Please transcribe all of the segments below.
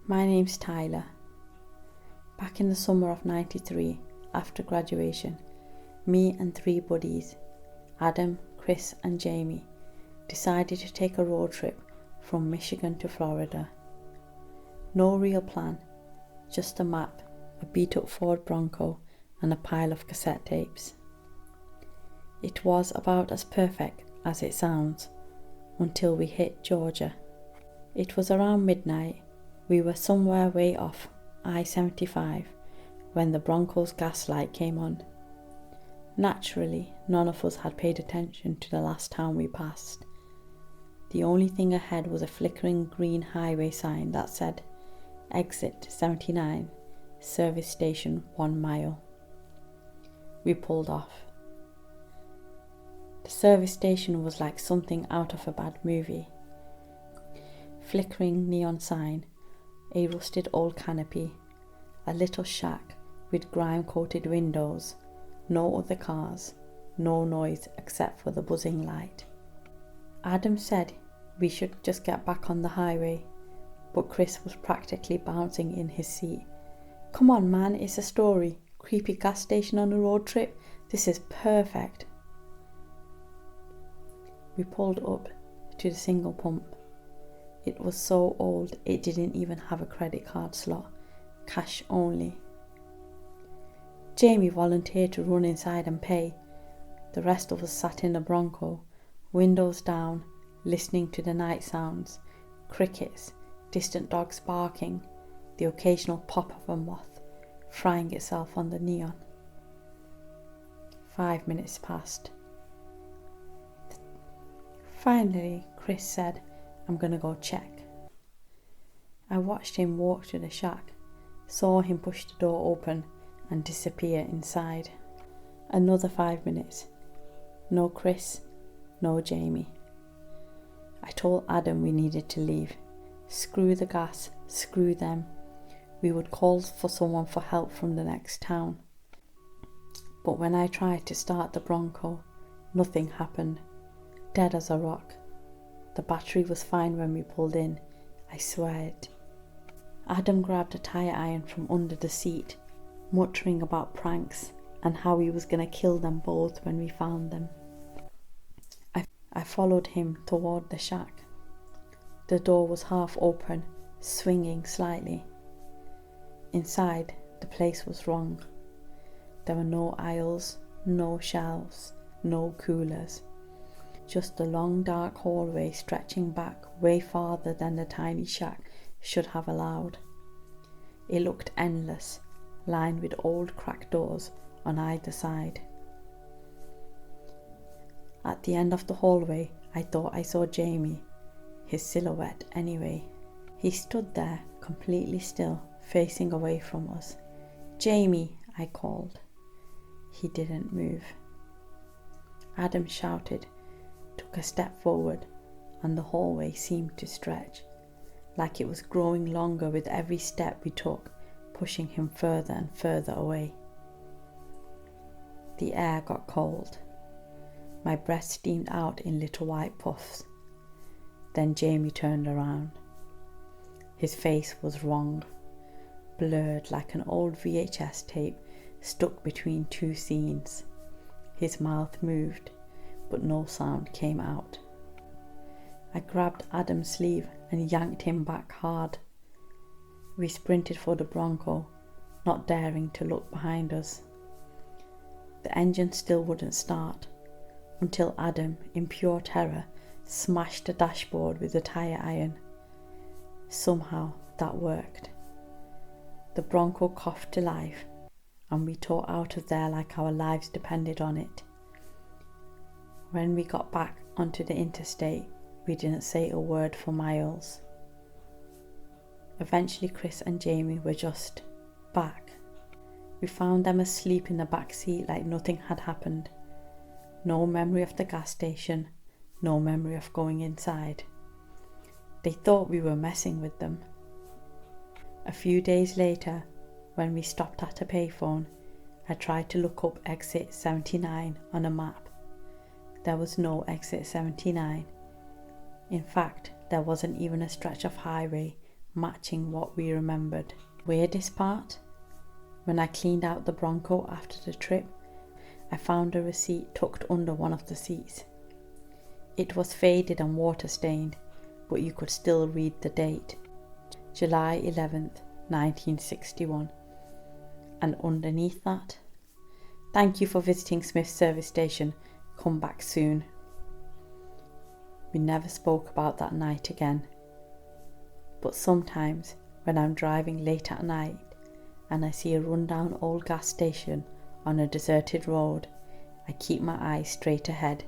My name's Tyler. Back in the summer of '93, after graduation, me and 3 buddies, Adam, Chris and Jamie, decided to take a road trip from Michigan to Florida. No real plan, just a map, a beat up Ford Bronco and a pile of cassette tapes. It was about as perfect as it sounds until we hit Georgia. It was around midnight. We were somewhere way off I-75 when the Bronco's gas light came on. Naturally, none of us had paid attention to the last town we passed. The only thing ahead was a flickering green highway sign that said, "Exit 79, service station 1 mile." We pulled off. The service station was like something out of a bad movie. Flickering neon sign, a rusted old canopy, a little shack with grime-coated windows, no other cars, no noise except for the buzzing light. Adam said we should just get back on the highway, but Chris was practically bouncing in his seat. "Come on man, it's a story. Creepy gas station on a road trip. This is perfect." We pulled up to the single pump. It was so old it didn't even have a credit card slot, cash only. Jamie volunteered to run inside and pay. The rest of us sat in the Bronco, windows down, listening to the night sounds, crickets, distant dogs barking, the occasional pop of a moth frying itself on the neon. 5 minutes passed. Finally, Chris said, "I'm gonna go check." I watched him walk to the shack, saw him push the door open and disappear inside. Another 5 minutes. No Chris, no Jamie. I told Adam we needed to leave. Screw the gas, screw them. We would call for someone for help from the next town. But when I tried to start the Bronco, nothing happened. Dead as a rock. The battery was fine when we pulled in, I swear it. Adam grabbed a tire iron from under the seat, muttering about pranks and how he was going to kill them both when we found them. I followed him toward the shack. The door was half open, swinging slightly. Inside, the place was wrong. There were no aisles, no shelves, no coolers. Just a long dark hallway stretching back way farther than the tiny shack should have allowed. It looked endless, lined with old cracked doors on either side. At the end of the hallway, I thought I saw Jamie, his silhouette anyway. He stood there, completely still, facing away from us. "Jamie," I called. He didn't move. Adam shouted, took a step forward, and the hallway seemed to stretch, like it was growing longer with every step we took, pushing him further and further away. The air got cold. My breath steamed out in little white puffs. Then Jamie turned around. His face was wrong, blurred like an old VHS tape stuck between 2 scenes. His mouth moved, but no sound came out. I grabbed Adam's sleeve and yanked him back hard. We sprinted for the Bronco, not daring to look behind us. The engine still wouldn't start, until Adam, in pure terror, smashed the dashboard with the tire iron. Somehow that worked. The Bronco coughed to life, and we tore out of there like our lives depended on it. When we got back onto the interstate, we didn't say a word for miles. Eventually Chris and Jamie were just back. We found them asleep in the back seat like nothing had happened. No memory of the gas station, no memory of going inside. They thought we were messing with them. A few days later, when we stopped at a payphone, I tried to look up exit 79 on a map. There was no exit 79. In fact, there wasn't even a stretch of highway matching what we remembered. Weirdest part? When I cleaned out the Bronco after the trip, I found a receipt tucked under one of the seats. It was faded and water stained, but you could still read the date. July 11th, 1961. And underneath that, "Thank you for visiting Smith's service station. Come back soon." We never spoke about that night again. But sometimes when I'm driving late at night and I see a rundown old gas station on a deserted road, I keep my eyes straight ahead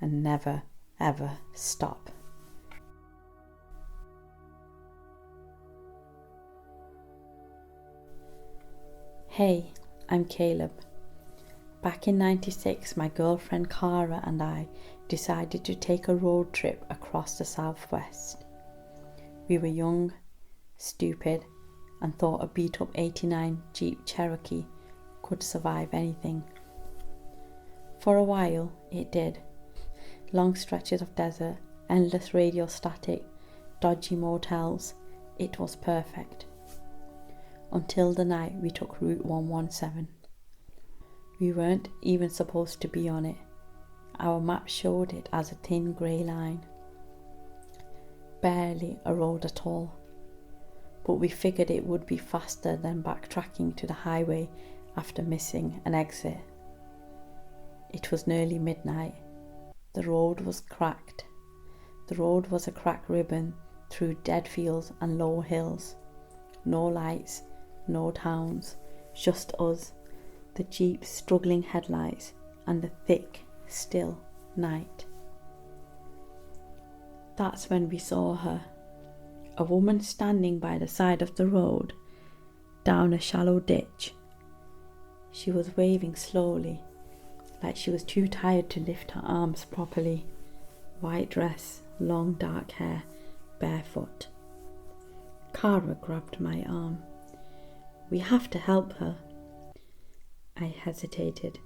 and never ever stop. Hey, I'm Caleb. Back in '96, my girlfriend Cara and I decided to take a road trip across the southwest. We were young, stupid, and thought a beat-up '89 Jeep Cherokee could survive anything. For a while, it did. Long stretches of desert, endless radio static, dodgy motels, it was perfect. Until the night we took Route 117. We weren't even supposed to be on it. Our map showed it as a thin grey line. Barely a road at all. But we figured it would be faster than backtracking to the highway after missing an exit. It was nearly midnight. The road was cracked. The road was a cracked ribbon through dead fields and low hills. No lights, no towns, just us, the Jeep's struggling headlights, and the thick, still night. That's when we saw her, a woman standing by the side of the road, down a shallow ditch. She was waving slowly, like she was too tired to lift her arms properly. White dress, long dark hair, barefoot. Cara grabbed my arm. "We have to help her." I hesitated.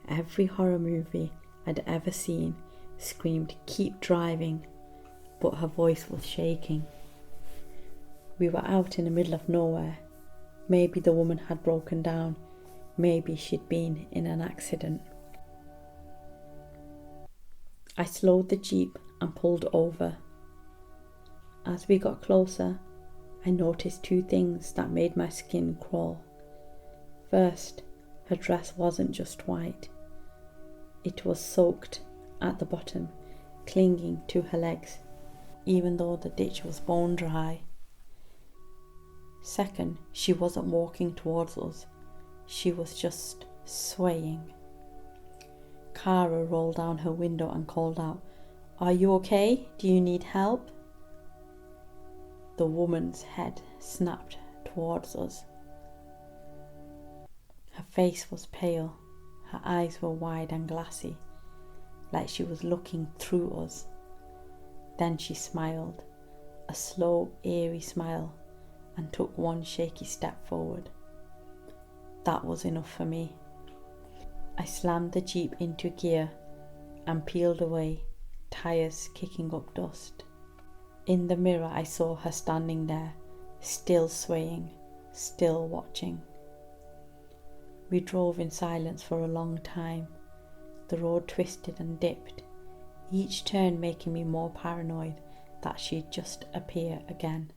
Every horror movie I'd ever seen screamed, "Keep driving," but her voice was shaking. We were out in the middle of nowhere. Maybe the woman had broken down. Maybe she'd been in an accident. I slowed the Jeep and pulled over. As we got closer, I noticed two things that made my skin crawl. First, her dress wasn't just white. It was soaked at the bottom, clinging to her legs, even though the ditch was bone dry. Second, she wasn't walking towards us. She was just swaying. Cara rolled down her window and called out, "Are you okay? Do you need help?" The woman's head snapped towards us. Her face was pale. Her eyes were wide and glassy, like she was looking through us. Then she smiled, a slow, eerie smile, and took one shaky step forward. That was enough for me. I slammed the Jeep into gear and peeled away, tires kicking up dust. In the mirror I saw her standing there, still swaying, still watching. We drove in silence for a long time. The road twisted and dipped, each turn making me more paranoid that she'd just appear again.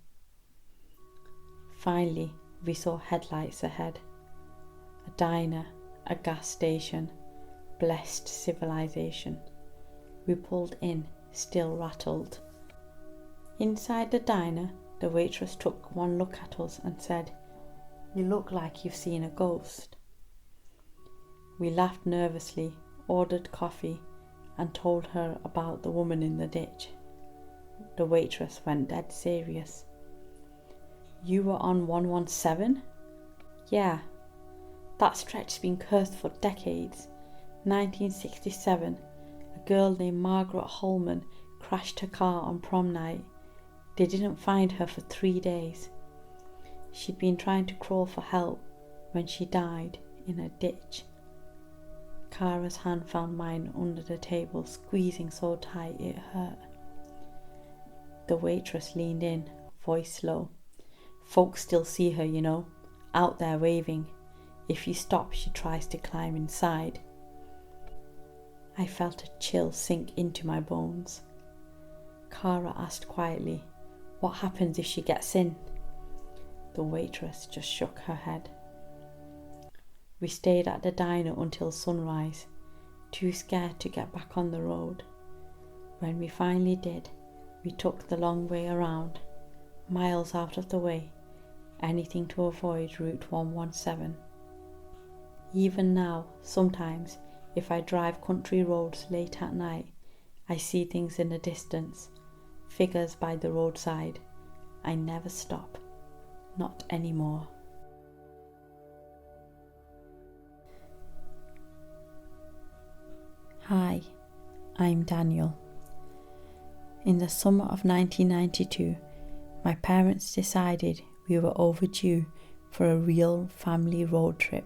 Finally, we saw headlights ahead. A diner, a gas station, blessed civilization. We pulled in, still rattled. Inside the diner, the waitress took one look at us and said, "You look like you've seen a ghost." We laughed nervously, ordered coffee, and told her about the woman in the ditch. The waitress went dead serious. "You were on 117? "Yeah." That stretch's been cursed for decades. 1967, a girl named Margaret Holman crashed her car on prom night. They didn't find her for 3 days. She'd been trying to crawl for help when she died in a ditch. Kara's hand found mine under the table, squeezing so tight it hurt. The waitress leaned in, voice low. Folks still see her, you know, out there waving. If you stop, she tries to climb inside. I felt a chill sink into my bones. Kara asked quietly, "What happens if she gets in?" The waitress just shook her head. We stayed at the diner until sunrise, too scared to get back on the road. When we finally did, we took the long way around, miles out of the way, anything to avoid Route 117. Even now, sometimes, if I drive country roads late at night, I see things in the distance, figures by the roadside. I never stop, not anymore. Hi, I'm Daniel. In the summer of 1992, my parents decided we were overdue for a real family road trip.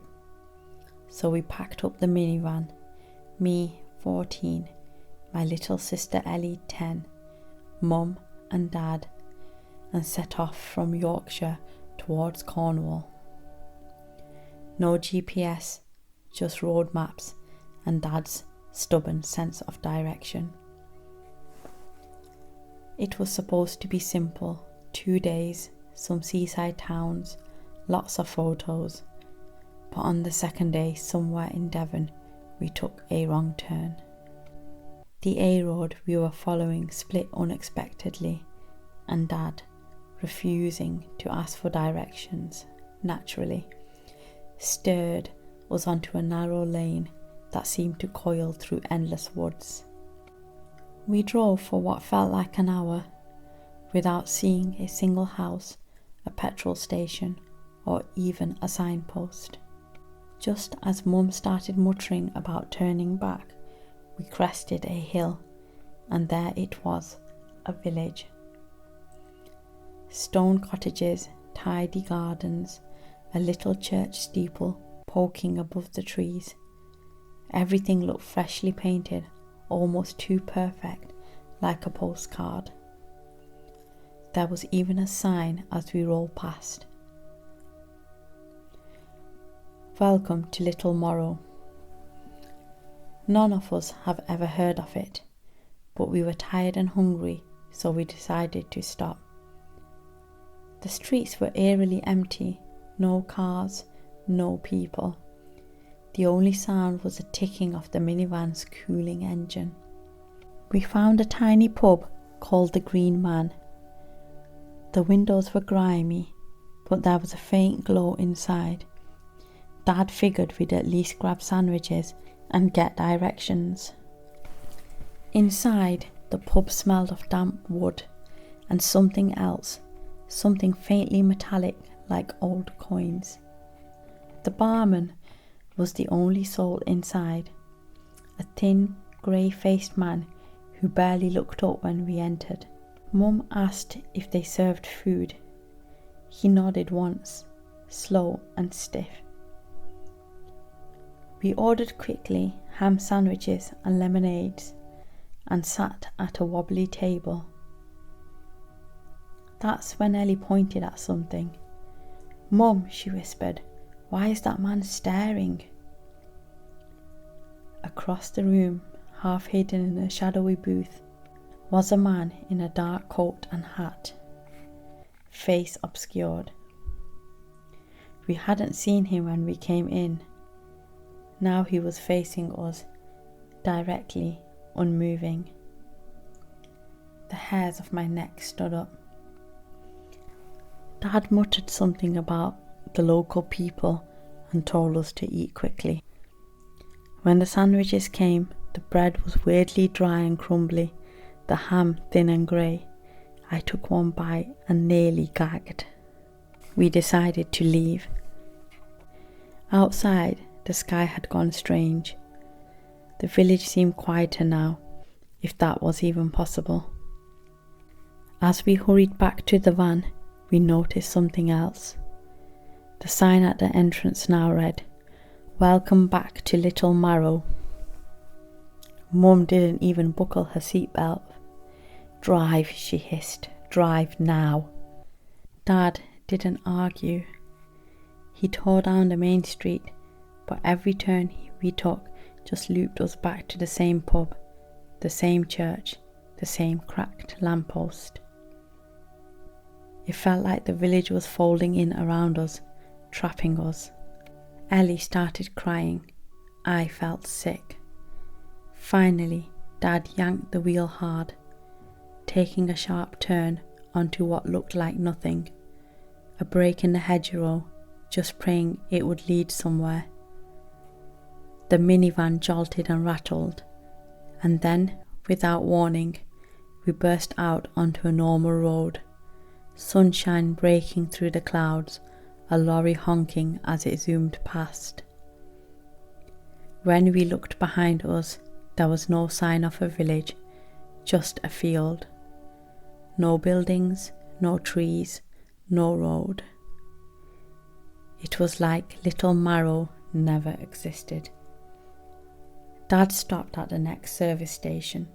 So we packed up the minivan, me 14, my little sister Ellie 10, Mum and Dad, and set off from Yorkshire towards Cornwall. No GPS, just road maps and Dad's stubborn sense of direction. It was supposed to be simple, 2 days, some seaside towns, lots of photos. But on the second day, somewhere in Devon, we took a wrong turn. The A road we were following split unexpectedly, and Dad, refusing to ask for directions, naturally, steered us onto a narrow lane that seemed to coil through endless woods. We drove for what felt like an hour, without seeing a single house, a petrol station, or even a signpost. Just as Mum started muttering about turning back, we crested a hill, and there it was, a village. Stone cottages, tidy gardens, a little church steeple poking above the trees. Everything looked freshly painted, almost too perfect, like a postcard. There was even a sign as we rolled past. Welcome to Little Morrow. None of us have ever heard of it, but we were tired and hungry, so we decided to stop. The streets were eerily empty, no cars, no people. The only sound was the ticking of the minivan's cooling engine. We found a tiny pub called the Green Man. The windows were grimy, but there was a faint glow inside. Dad figured we'd at least grab sandwiches and get directions. Inside, the pub smelled of damp wood and something else, something faintly metallic like old coins. The barman was the only soul inside, a thin, grey-faced man who barely looked up when we entered. Mum asked if they served food. He nodded once, slow and stiff. We ordered quickly ham sandwiches and lemonades and sat at a wobbly table. That's when Ellie pointed at something. "Mum," she whispered, "why is that man staring?" Across the room, half hidden in a shadowy booth, was a man in a dark coat and hat, face obscured. We hadn't seen him when we came in. Now he was facing us, directly, unmoving. The hairs of my neck stood up. Dad muttered something about the local people and told us to eat quickly. When the sandwiches came, the bread was weirdly dry and crumbly, the ham thin and grey. I took one bite and nearly gagged. We decided to leave. Outside, the sky had gone strange. The village seemed quieter now, if that was even possible. As we hurried back to the van, we noticed something else. The sign at the entrance now read, "Welcome back to Little Marrow." Mum didn't even buckle her seatbelt. "Drive," she hissed. "Drive now." Dad didn't argue. He tore down the main street, but every turn we took just looped us back to the same pub, the same church, the same cracked lamppost. It felt like the village was folding in around us, trapping us. Ellie started crying. I felt sick. Finally, Dad yanked the wheel hard, taking a sharp turn onto what looked like nothing, a break in the hedgerow, just praying it would lead somewhere. The minivan jolted and rattled, and then, without warning, we burst out onto a normal road, sunshine breaking through the clouds, a lorry honking as it zoomed past. When we looked behind us, there was no sign of a village, just a field. No buildings, no trees, no road. It was like Little Marrow never existed. Dad stopped at the next service station.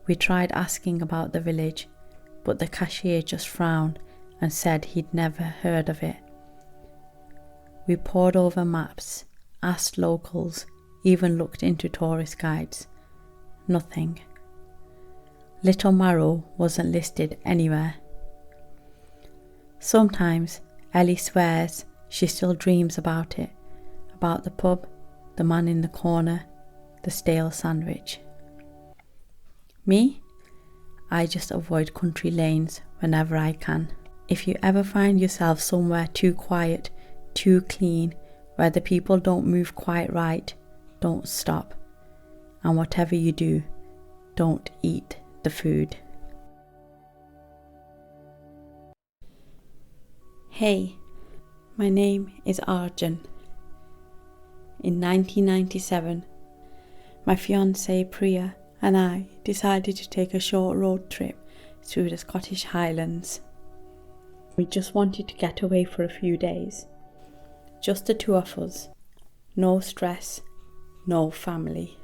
We tried asking about the village, but the cashier just frowned and said he'd never heard of it. We pored over maps, asked locals, even looked into tourist guides. Nothing. Little Marrow wasn't listed anywhere. Sometimes Ellie swears she still dreams about it, about the pub, the man in the corner, the stale sandwich. Me? I just avoid country lanes whenever I can. If you ever find yourself somewhere too quiet, too clean, where the people don't move quite right, don't stop. And whatever you do, don't eat the food. Hey, my name is Arjun. In 1997, my fiancée Priya and I decided to take a short road trip through the Scottish Highlands. We just wanted to get away for a few days. Just the two of us. No stress, no family.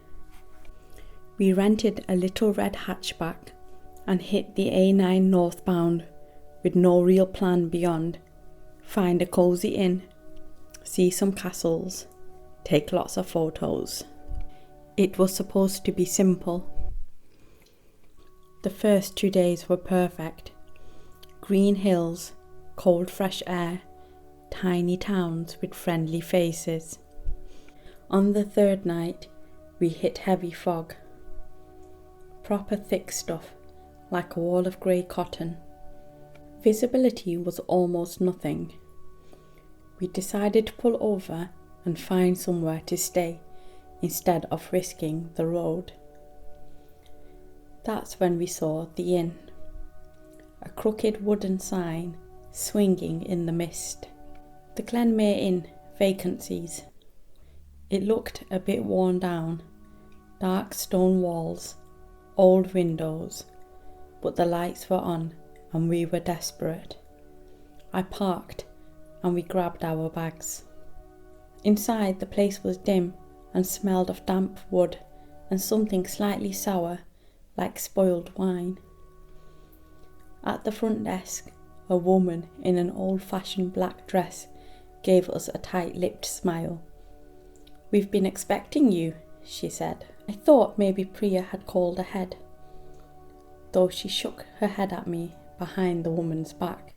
We rented a little red hatchback and hit the A9 northbound with no real plan beyond. Find a cosy inn, see some castles, take lots of photos. It was supposed to be simple. The first 2 days were perfect. Green hills, cold fresh air, tiny towns with friendly faces. On the third night, we hit heavy fog. Proper thick stuff, like a wall of grey cotton. Visibility was almost nothing. We decided to pull over and find somewhere to stay instead of risking the road. That's when we saw the inn. A crooked wooden sign swinging in the mist. The Glenmere Inn, vacancies. It looked a bit worn down. Dark stone walls, old windows, but the lights were on and we were desperate. I parked and we grabbed our bags. Inside, the place was dim and smelled of damp wood and something slightly sour, like spoiled wine. At the front desk, a woman in an old-fashioned black dress gave us a tight-lipped smile. "We've been expecting you," she said. I thought maybe Priya had called ahead, though she shook her head at me behind the woman's back.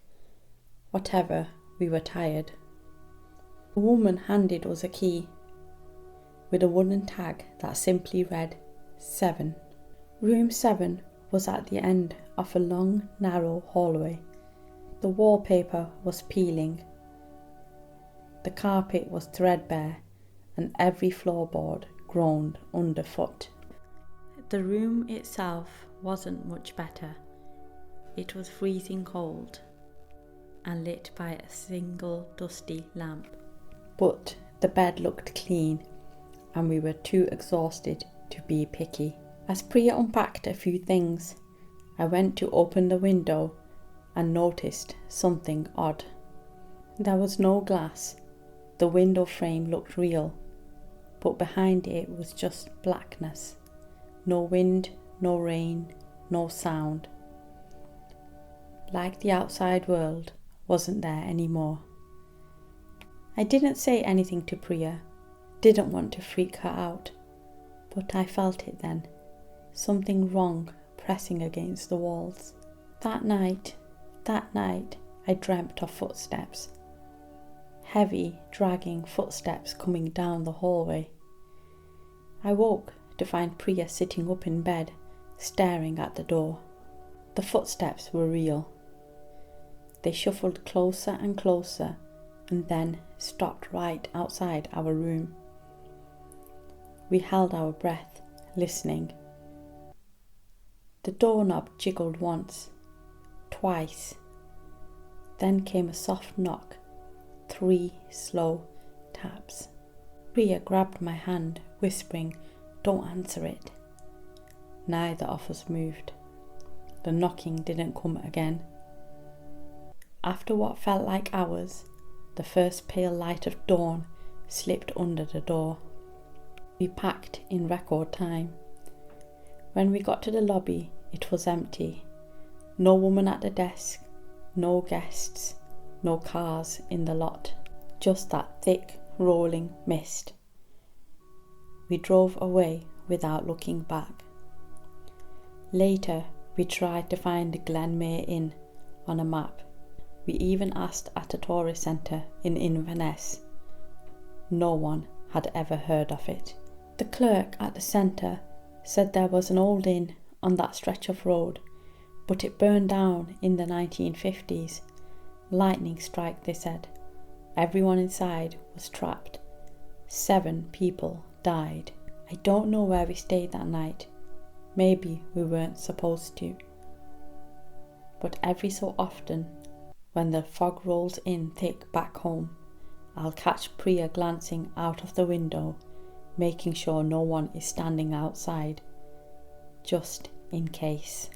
Whatever, we were tired. The woman handed us a key with a wooden tag that simply read 7. Room 7 was at the end of a long, narrow hallway. The wallpaper was peeling. The carpet was threadbare and every floorboard groaned underfoot. The room itself wasn't much better. It was freezing cold and lit by a single dusty lamp. But The bed looked clean, and we were too exhausted to be picky. As Priya unpacked a few things, I went to open the window and noticed something odd. There was no glass. The window frame looked real, but behind it was just blackness. No wind, no rain, no sound. Like the outside world wasn't there anymore. I didn't say anything to Priya, didn't want to freak her out, but I felt it then, something wrong pressing against the walls. That night, I dreamt of footsteps. Heavy, dragging footsteps coming down the hallway. I woke to find Priya sitting up in bed, staring at the door. The footsteps were real. They shuffled closer and closer, and then stopped right outside our room. We held our breath, listening. The doorknob jiggled once, twice. Then came a soft knock, 3 slow taps. Priya grabbed my hand, whispering, "Don't answer it." Neither of us moved. The knocking didn't come again. After what felt like hours, the first pale light of dawn slipped under the door. We packed in record time. When we got to the lobby, it was empty. No woman at the desk, no guests, no cars in the lot. Just that thick, rolling mist. We drove away without looking back. Later, we tried to find the Glenmere Inn on a map. We even asked at a tourist centre in Inverness. No one had ever heard of it. The clerk at the centre said there was an old inn on that stretch of road, but it burned down in the 1950s. Lightning strike, they said. Everyone inside was trapped. 7 people died. I don't know where we stayed that night. Maybe we weren't supposed to. But every so often, when the fog rolls in thick back home, I'll catch Priya glancing out of the window, making sure no one is standing outside, just in case.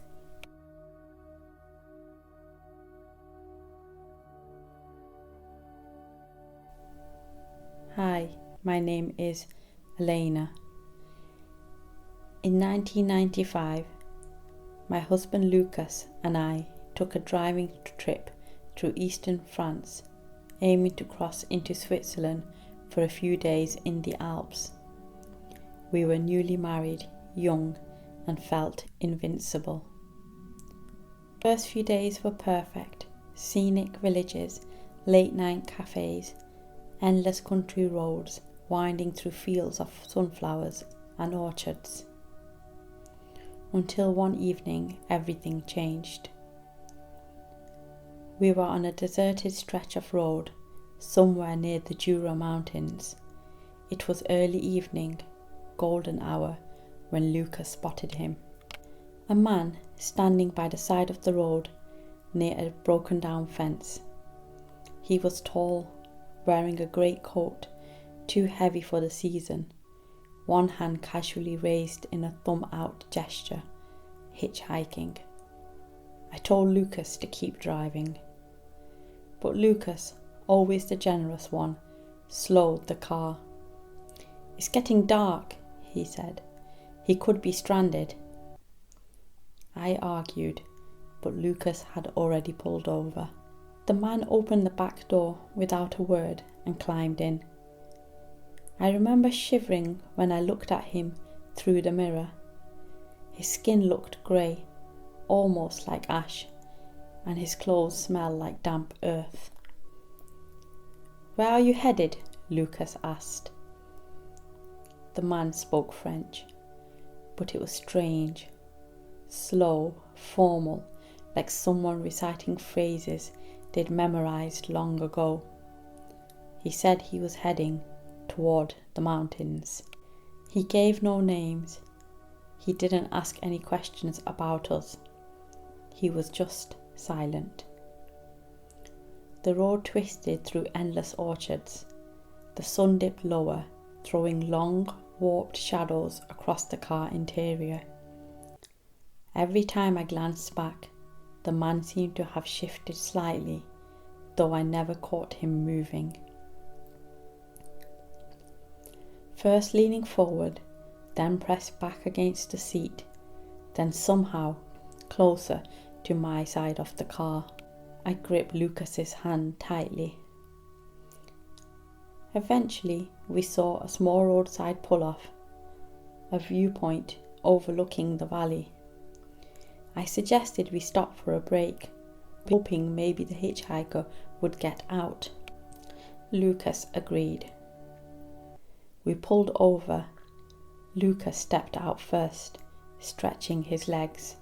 Hi, my name is Elena. In 1995, my husband Lucas and I took a driving trip through eastern France, aiming to cross into Switzerland for a few days in the Alps. We were newly married, young, and felt invincible. First few days were perfect. Scenic villages, late-night cafes, endless country roads winding through fields of sunflowers and orchards. Until one evening, everything changed. We were on a deserted stretch of road, somewhere near the Jura Mountains. It was early evening, golden hour, when Lucas spotted him. A man standing by the side of the road near a broken down fence. He was tall, wearing a great coat, too heavy for the season, one hand casually raised in a thumb out gesture, hitchhiking. I told Lucas to keep driving. But Lucas, always the generous one, slowed the car. "It's getting dark," he said. "He could be stranded." I argued, but Lucas had already pulled over. The man opened the back door without a word and climbed in. I remember shivering when I looked at him through the mirror. His skin looked grey, almost like ash, and his clothes smelled like damp earth. "Where are you headed?" Lucas asked. The man spoke French, but it was strange, slow, formal, like someone reciting phrases they'd memorized long ago. He said he was heading toward the mountains. He gave no names. He didn't ask any questions about us. He was just silent. The road twisted through endless orchards. The sun dipped lower, throwing long, warped shadows across the car interior. Every time I glanced back, the man seemed to have shifted slightly, though I never caught him moving. First leaning forward, then pressed back against the seat, then somehow closer to my side of the car. I gripped Lucas's hand tightly. Eventually, we saw a small roadside pull-off, a viewpoint overlooking the valley. I suggested we stop for a break, hoping maybe the hitchhiker would get out. Lucas agreed. We pulled over. Lucas stepped out first, stretching his legs.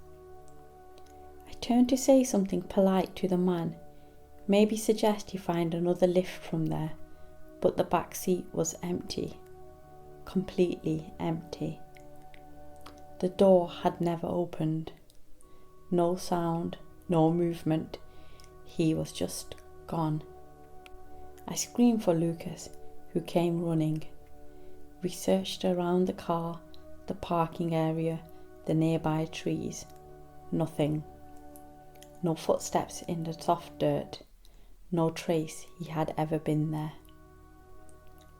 I turned to say something polite to the man, maybe suggest he find another lift from there, but the back seat was empty, completely empty. The door had never opened. No sound, no movement. He was just gone. I screamed for Lucas, who came running. We searched around the car, the parking area, the nearby trees. Nothing. No footsteps in the soft dirt. No trace he had ever been there.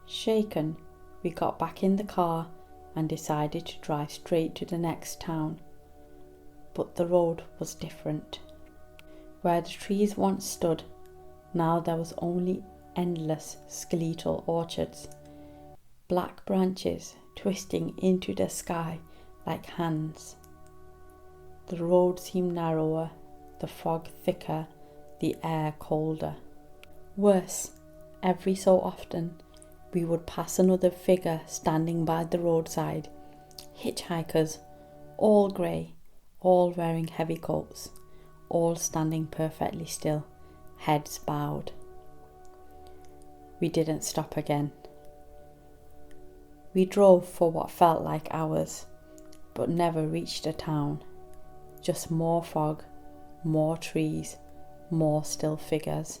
Shaken, we got back in the car and decided to drive straight to the next town. But the road was different. Where the trees once stood, now there was only endless skeletal orchards, black branches twisting into the sky like hands. The road seemed narrower, the fog thicker, the air colder. Worse, every so often, we would pass another figure standing by the roadside. Hitchhikers, all grey, all wearing heavy coats, all standing perfectly still, heads bowed. We didn't stop again. We drove for what felt like hours, but never reached a town. Just more fog, more trees, more still figures.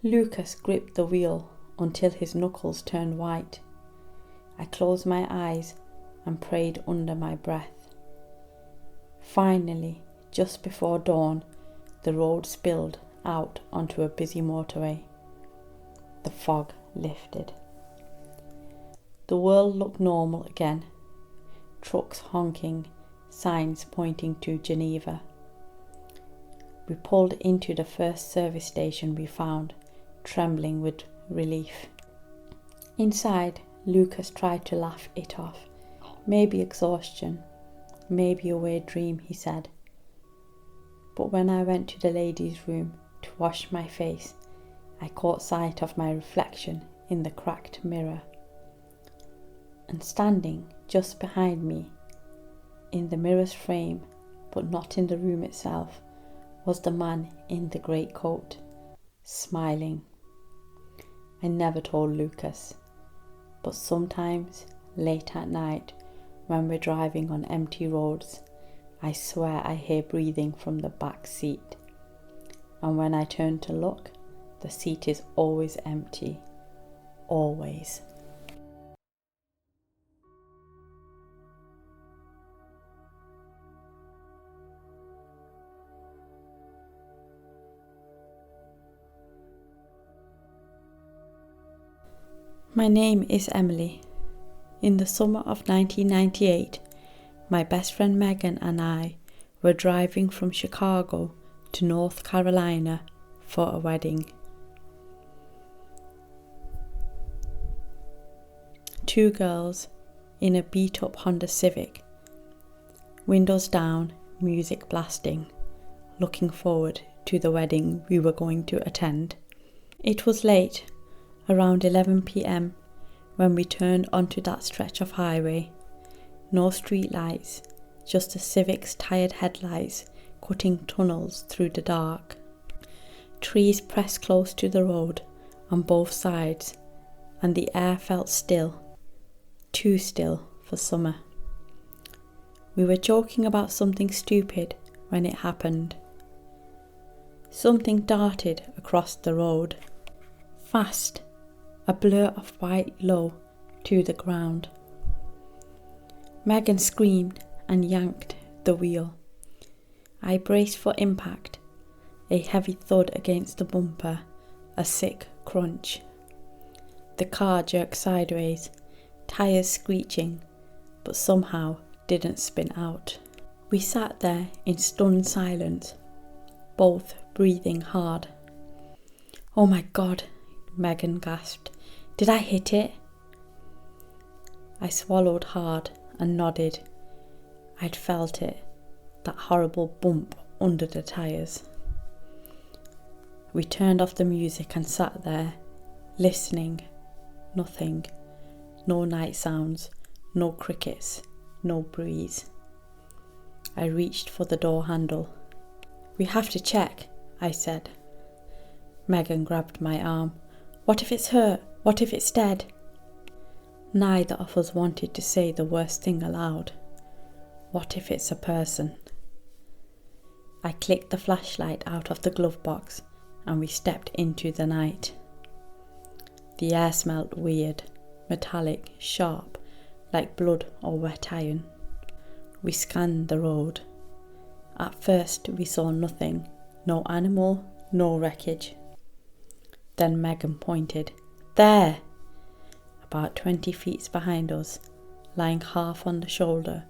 Lucas gripped the wheel until his knuckles turned white. I closed my eyes and prayed under my breath. Finally, just before dawn, the road spilled out onto a busy motorway. The fog lifted. The world looked normal again. Trucks honking, signs pointing to Geneva. We pulled into the first service station we found, trembling with relief. Inside, Lucas tried to laugh it off. Maybe exhaustion, maybe a weird dream, he said. But when I went to the ladies' room to wash my face, I caught sight of my reflection in the cracked mirror. And standing just behind me, in the mirror's frame, but not in the room itself, was the man in the great coat, smiling. I never told Lucas, but sometimes, late at night, when we're driving on empty roads, I swear I hear breathing from the back seat. And when I turn to look, the seat is always empty. Always. My name is Emily. In the summer of 1998, my best friend Megan and I were driving from Chicago to North Carolina for a wedding. 2 girls in a beat-up Honda Civic, windows down, music blasting, looking forward to the wedding we were going to attend. It was late, around 11 p.m, when we turned onto that stretch of highway. No street lights, just the Civic's tired headlights cutting tunnels through the dark. Trees pressed close to the road on both sides, and the air felt still, too still for summer. We were joking about something stupid when it happened. Something darted across the road, fast, a blur of white low to the ground. Megan screamed and yanked the wheel. I braced for impact, a heavy thud against the bumper, a sick crunch. The car jerked sideways, tyres screeching, but somehow didn't spin out. We sat there in stunned silence, both breathing hard. "Oh my God," Megan gasped. "Did I hit it?" I swallowed hard and nodded. I'd felt it, that horrible bump under the tyres. We turned off the music and sat there, listening. Nothing. No night sounds, no crickets, no breeze. I reached for the door handle. "We have to check," I said. Megan grabbed my arm. "What if it's hurt? What if it's dead?" Neither of us wanted to say the worst thing aloud. What if it's a person? I clicked the flashlight out of the glove box and we stepped into the night. The air smelled weird, metallic, sharp, like blood or wet iron. We scanned the road. At first we saw nothing, no animal, no wreckage. Then Megan pointed. "There!" About 20 feet behind us, lying half on the shoulder,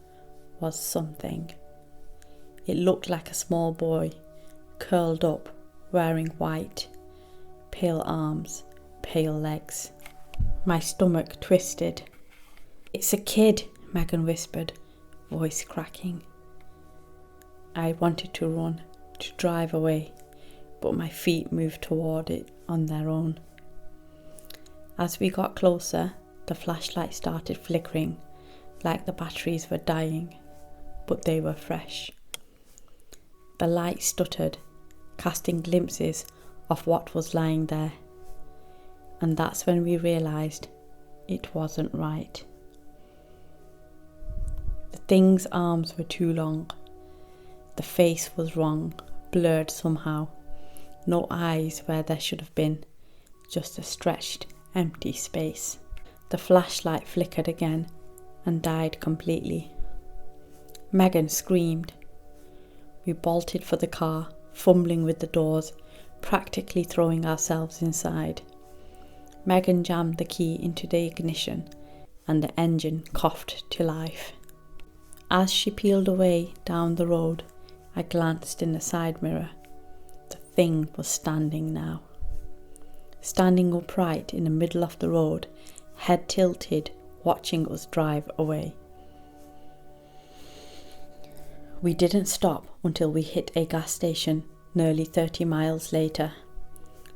was something. It looked like a small boy, curled up, wearing white, pale arms, pale legs. My stomach twisted. "It's a kid," Megan whispered, voice cracking. I wanted to run, to drive away, but my feet moved toward it on their own. As we got closer, the flashlight started flickering, like the batteries were dying, but they were fresh. The light stuttered, casting glimpses of what was lying there. And that's when we realised it wasn't right. The thing's arms were too long. The face was wrong, blurred somehow. No eyes where there should have been, just a stretched, empty space. The flashlight flickered again and died completely. Megan screamed. We bolted for the car, fumbling with the doors, practically throwing ourselves inside. Megan jammed the key into the ignition and the engine coughed to life. As she peeled away down the road, I glanced in the side mirror. The thing was standing now. Standing upright in the middle of the road, head tilted, watching us drive away. We didn't stop until we hit a gas station nearly 30 miles later.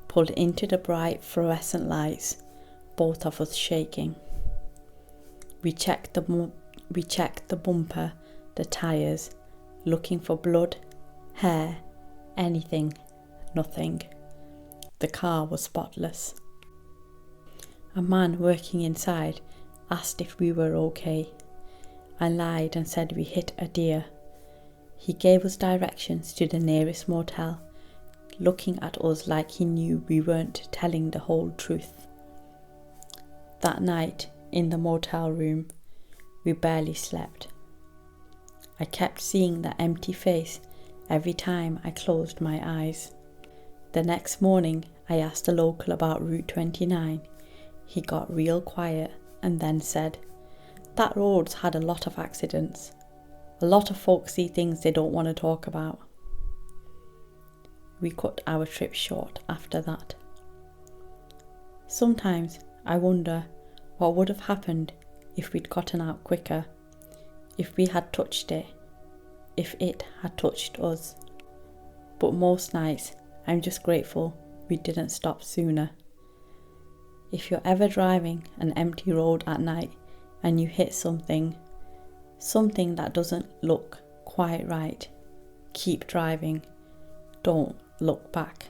Pulled into the bright fluorescent lights, both of us shaking. We checked the bumper, the tyres, looking for blood, hair, anything, nothing. The car was spotless. A man working inside asked if we were okay. I lied and said we hit a deer. He gave us directions to the nearest motel, looking at us like he knew we weren't telling the whole truth. That night, in the motel room, we barely slept. I kept seeing that empty face every time I closed my eyes. The next morning, I asked a local about Route 29. He got real quiet and then said, "That road's had a lot of accidents. A lot of folks see things they don't want to talk about." We cut our trip short after that. Sometimes I wonder what would have happened if we'd gotten out quicker, if we had touched it, if it had touched us. But most nights I'm just grateful we didn't stop sooner. If you're ever driving an empty road at night and you hit something that doesn't look quite right, keep driving. Don't look back.